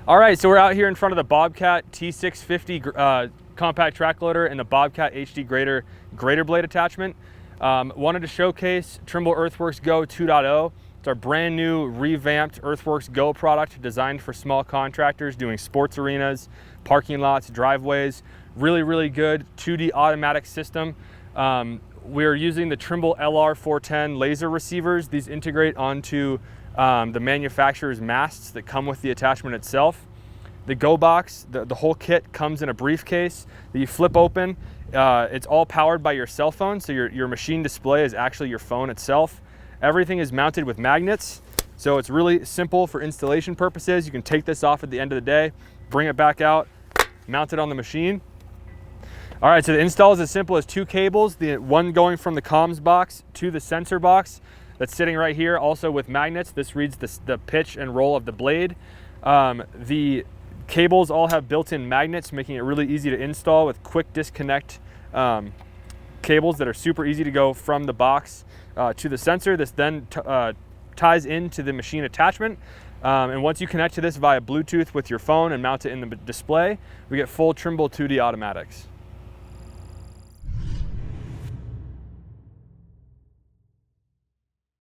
All right, so we're out here in front of the Bobcat T650 compact track loader and the Bobcat HD grader blade attachment. Wanted to showcase Trimble Earthworks GO 2.0. It's our brand new revamped Earthworks GO product designed for small contractors doing sports arenas, parking lots, driveways. Really good 2D automatic system. We're using the Trimble LR410 laser receivers. These integrate onto the manufacturer's masts that come with the attachment itself. The GO box, the whole kit comes in a briefcase that you flip open. It's all powered by your cell phone, so your machine display is actually your phone itself. Everything is mounted with magnets, so it's really simple for installation purposes. You can take this off at the end of the day, bring it back out, mount it on the machine. All right, so the install is as simple as 2 cables, the one going from the comms box to the sensor box that's sitting right here, also with magnets. This reads the pitch and roll of the blade. The cables all have built-in magnets, making it really easy to install with quick disconnect cables that are super easy to go from the box to the sensor. This then ties into the machine attachment. And once you connect to this via Bluetooth with your phone and mount it in the display, we get full Trimble 2D automatics.